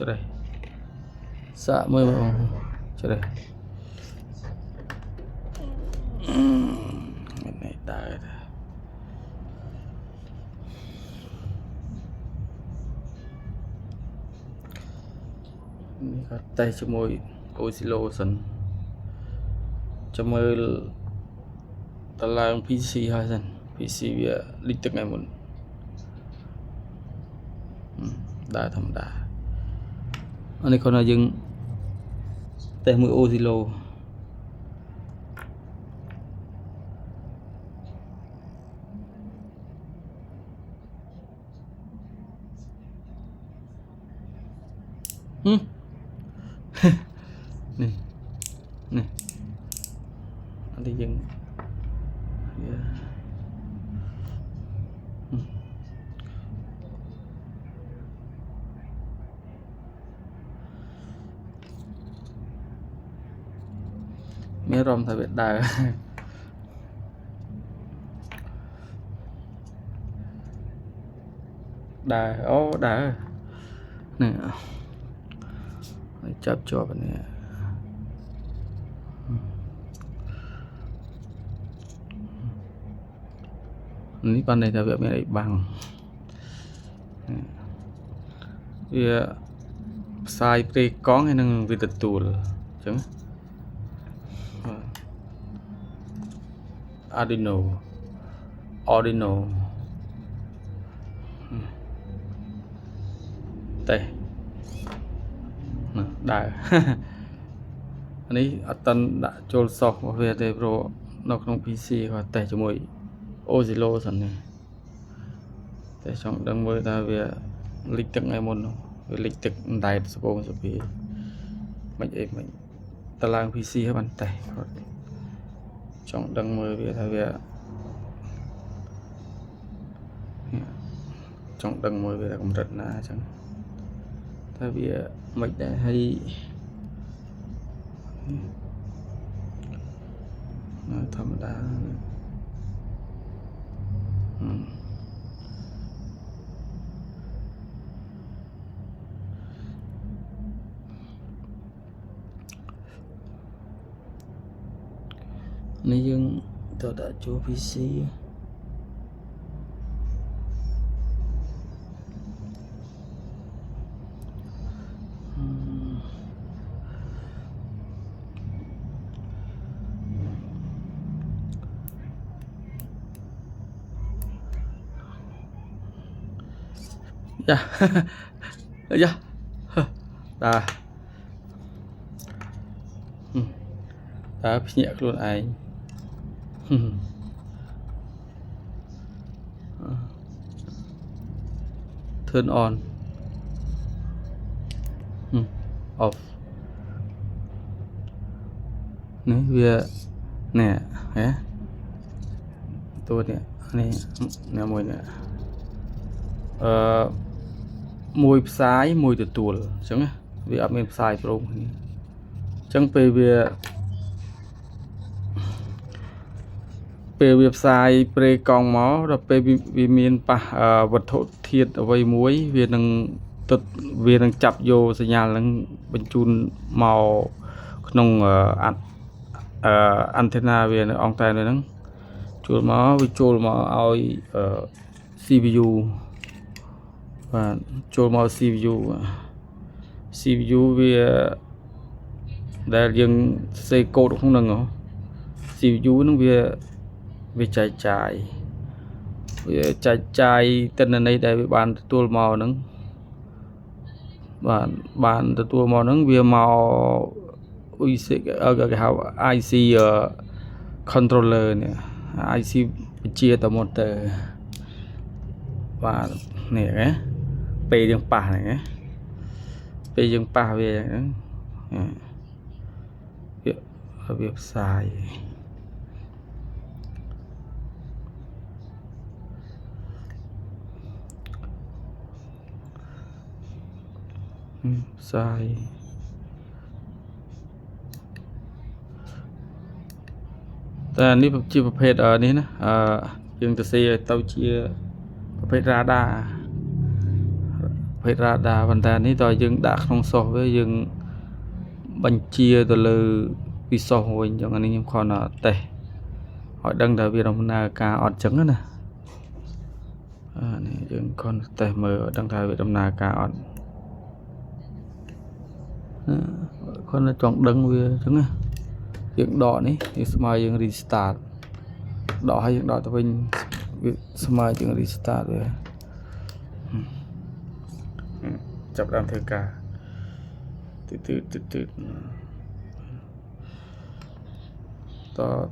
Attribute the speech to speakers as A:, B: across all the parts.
A: đây xạ mới cho đây này đạiนี่ก็tay cho môi Osilo sân cho môiตาราง PC ให้สัน PC เวียลิกตึกไงหมดได้ธรรมดาอันนี้คนน่ะยังแต่มือ Osilo นี่อันนี้ยังไม่รอมทำแบบได้ได้โอ้ได้เนี่ยจับจอบอันนี้อันนี้ปันในทำแบบไม่ได้บังเวียสายเปรย์ก้องให้นั่งวิตตูลจังArduinoเตะได้ อันนี้อัตตันดะโจลซอกเวียเตโปรนอกน้อง PC ก็แต่จมูกOsilo สันนี่แต่ช่องดังมือตาเวียลิกตึกไงมนเวียลิกตึกได้สปงสปีมันเองมันตาราง PC ให้มันแต่ช่องดังมือเวียตาเวียช่องดังมือเวียกำรัดนะจังถ้าเวียไม่ได้ให้ธรรมดานี่ยังตัวđã cho PC dạ dạ đã nhẹ luôn anh turn on off นี่เวียเนี่ยฮะตัวเนี่ยนี่เนี่ยมวยเนี่ยมวยซ้ายมวยตัวจังเวียเป็นซ้ายตรงนี้จังไปเวียเว็บไซต์เปรกองหมอเราไปวิมีนปะวัตถุเทียดเอาไว้มวยเวียนังตัดเวียนังจับโยสัญญาณลังบรรจุเมาขนมอันเทนาเวียนอองไตเลยนั่งจูดหมอวิจูดหมอเอาCPU vàจูดหมอ CPU เวียได้ยังเซโกดของนั่งเหรอ CPU นั่งเวียvề chạy tên là này để bạn tua màu nắng bạn tua màu nắng về màu cái hào IC controller này IC chia tầm một tờ và này cái pe dương pa này pe dương pa về việc xài saiแต่นี่ชื่อประเภทนี้นะยังจะเสียเต้าเชียประเภทราดาประเภ ភេទ radar ប៉ុន្តែនេះតើយើងដាក់ក្នុង software យើងបញ្ជាទៅលើពី software វិញអញ្ចឹងអានេះខ្ញុំគ្រាន់តែតេស្តឲ្យដឹងថាវាដំណើរការអត់អញ្ចឹងណានេះយើងគ្រាន់តែតេស្តមើលឲ្យដឹងថាវាដំណើរការអត់គ្រាន់តែចង់ដឹងវាអញ្ចឹងណាយើងដកនេះយើងស្មើយើង restart ដកឲ្យយើងដកទៅវិញវាស្មើយើង restart វាចាប់ដើមធ្វើការទឺ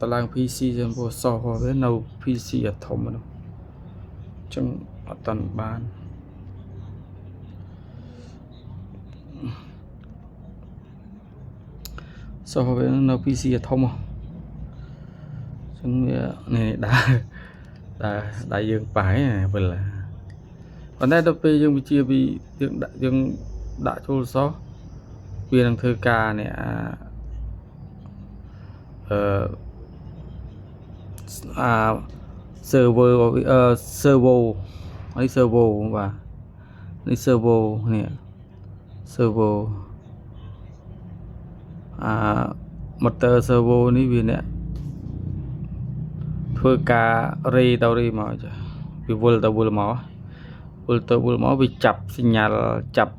A: តឡើង PC ចំពោះ software វានៅ PC អាធំហ្នឹងអញ្ចឹងអត់តាន់បានsoftware នៅ PC អាធំអញ្ចឹងវានេះដើរយើងប៉ះហ្នឹងវិលប៉ុន្តែដល់ពេលយើងវិជាពីយើងដាក់ចូលសោះវានឹងធ្វើការនេះserver ហើយ server បាទនេះ server នេះ server motor server នេះវាអ្នកធ្វើការរេទៅរេមកចាវាវិលទៅវិលមកវាចាប់សញ្ញាចាប់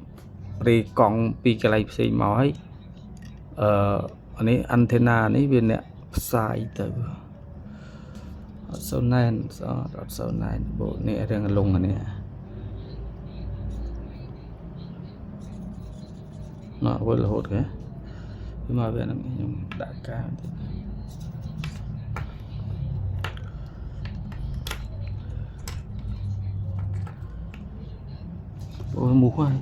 A: រេកង់ពីកន្លែងផ្សេងមកហើយអានេះ antenna នេះវាអ្នកផ្សាយទៅអត់សូវណែនបូនេះរឿងលងនេះមកវិលរហូតគេមកវានឹងខ្ញុំដាក់ការបន្តិចអូមូហើយ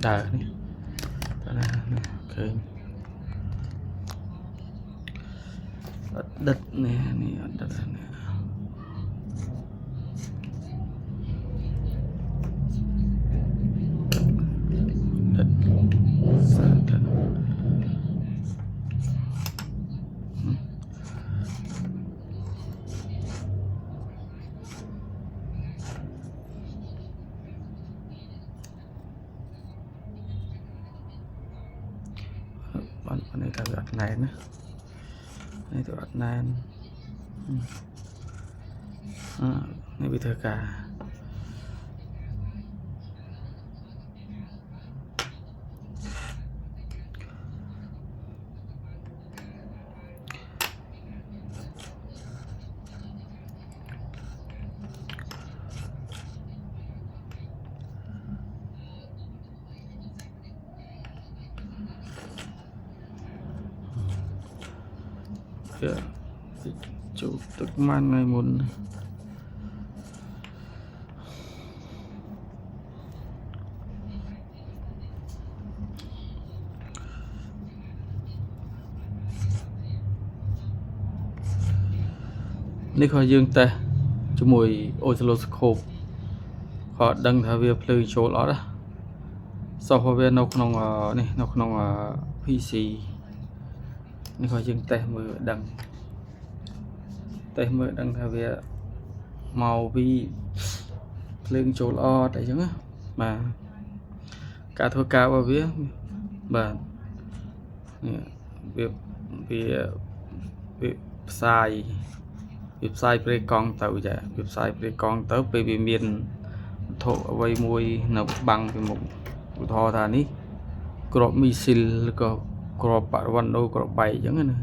A: ដើរនេះឃើញអត់ដិតនេះអត់ដិតនេះបាននេះថាវាអត់ណែនណានេះទៅអត់ណែននេះវាធ្វើការជួបទឹកម៉ាន់ថ្ងៃមុននេះក៏យើងតេស្តជាមួយ oscilloscope ក៏ដឹងថាវាភ្លើងចូលអត់ណា software នៅក្នុងនេះនៅក្នុង PC នេះក៏យើងតេស្តមើលដឹងថាវាមកពីភ្លើងចូលអត់អីចឹងណាបាទការធ្វើការរបស់វាបាទនេះវាផ្សាយប្រេកង់ទៅចាវាផ្សាយប្រេកង់ទៅពេលវាមានវត្ថុអ្វីមួយនៅបាំងពីមុខឧទាហរណ៍ថានេះក្របមីស៊ីលឬក៏ក្របបរិវណ្ណក្របបែកអញ្ចឹងណានេះ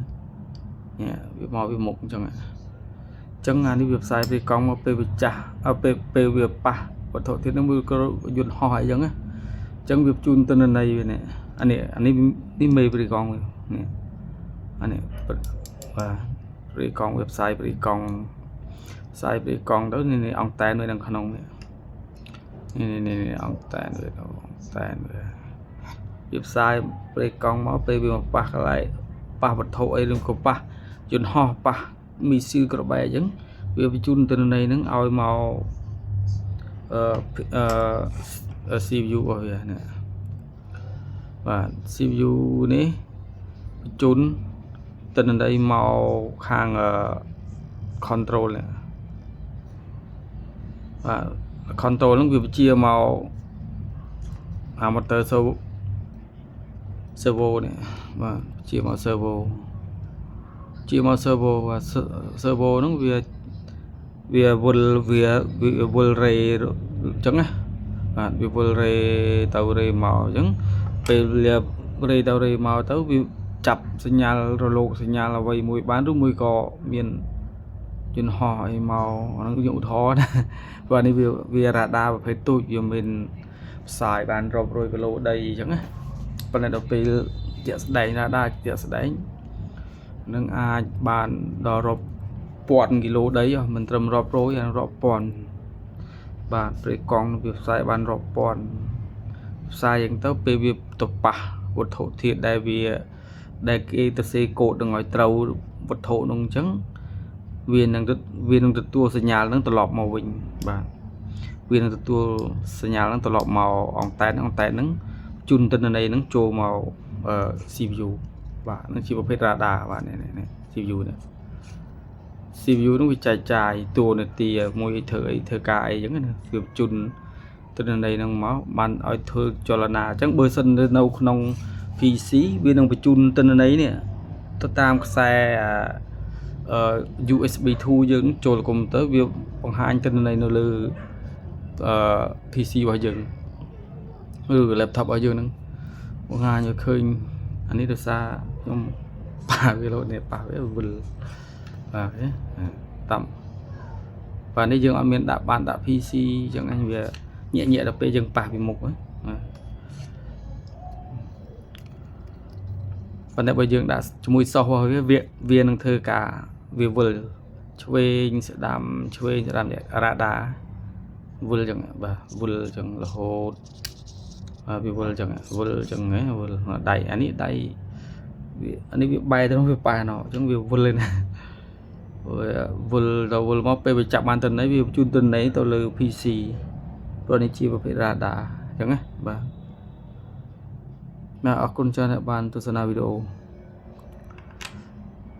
A: វាមកពីមុខអញ្ចឹងចឹងអានេះវាផ្សាយពីកង់មកពេលវាចាស់ពេលវាប៉ះវត្ថុទៀតនោះវាក៏យន្តហោះអីចឹងណាចឹងវាជូនទិន្នន័យវានេះអានេះមេពីកង់នេះអានេះបាទពីកង់វាផ្សាយពីកង់ទៅនេះអង្តែននៅក្នុងនេះអង្តែនវាផ្សាយពីកង់មកពេលវាមកប៉ះកន្លែងប៉ះវត្ថុអីឬក៏ប៉ះយន្តហោះប៉ះមីស៊ីលក្របបែកអញ្ចឹងវាបញ្ជូនទិន្នន័យហ្នឹងឲ្យមកCPU របស់វានេះបាទ CPU នេះបញ្ជូនទិន្នន័យមកខាង control នេះបាទ control ហ្នឹងវាបញ្ជាមកអា motor servo នេះបាទជាមក servo ជាមក servo បាទ servo ហ្នឹងវាវល់រេអញ្ចឹងណាបាទវាវល់រេទៅរេមកអញ្ចឹងពេលរេទៅរេមកទៅវាចាប់សញ្ញារលកសញ្ញាអ្វីមួយបានឬមួយក៏មានយន្តហោះអីមកអាហ្នឹងយកឧទាហរណ៍ណាព្រោះនេះវារ៉ាដាប្រភេទទូចវាមានផ្សាយបានរាប់រយគីឡូដីអញ្ចឹងណាប៉ុន្តែដល់ពេលជាក់ស្ដែងរ៉ាដាជាក់ស្ដែងនឹងអាចបានដល់រាប់ពាន់គីឡូដីមិនត្រឹមរាប់រយរាប់ពាន់បាទព្រៃកង់វាផ្សាយបានរាប់ពាន់ផ្សាយអញ្ចឹងទៅពេលវាទៅប៉ះវត្ថុធាតុដែលគេទៅសេកូដនឹងឲ្យត្រូវវត្ថុនោះអញ្ចឹងវានឹងទទួលសញ្ញាហ្នឹងត្រឡប់មកវិញបាទវានឹងទទួលសញ្ញាហ្នឹងត្រឡប់មកអង្តែតហ្នឹងជូនទិន្នន័យហ្នឹងចូលមក CPU បាទនឹងជាប្រភេទ radar បាទនេះ CPU នេះ CPU ហ្នឹងវាចែកចាយតួនាទីមួយធ្វើការអីអញ្ចឹងណាវាជូនទិន្នន័យហ្នឹងមកបានឲ្យធ្វើចលនាអញ្ចឹងបើសិននៅក្នុង PC វានឹងបញ្ជូនទិន្នន័យនេះទៅតាមខ្សែUSB 2 យើងចូលកុំព្យូទ័រវាបង្ហាញទិន្នន័យនៅលើ PC របស់យើងឬ laptop របស់យើងហ្នឹងបង្ហាញឲ្យឃើញអានេះដោយសារខ្ញុំប៉ះវាលោតនេះប៉ះវាវិលបាទតាមបាទនេះយើងអត់មានដាក់ PC អញ្ចឹងអញវាញាក់ដល់ពេលយើងប៉ះពីមុខហ្នឹងប៉ុន្តែបើយើងដាក់ជាមួយ soft របស់វានឹងធ្វើការវាវិលឆ្វេងស្ដាំradar វិលអញ្ចឹងបាទវិលអញ្ចឹងរហូតបាទវាវិលអញ្ចឹងវិលដៃអានេះដៃអានេះវាបែរទៅវាប៉ះណោះអញ្ចឹងវាវិលណាវិលមកពេលវាចាប់បានទិន្នន័យវាបញ្ជូនទិន្នន័យទៅលើ PC ព្រោះនេះជាប្រភេទ radar អញ្ចឹងណាបាទអរគុណច្រើនដែលបានទស្សនាវីដេអូ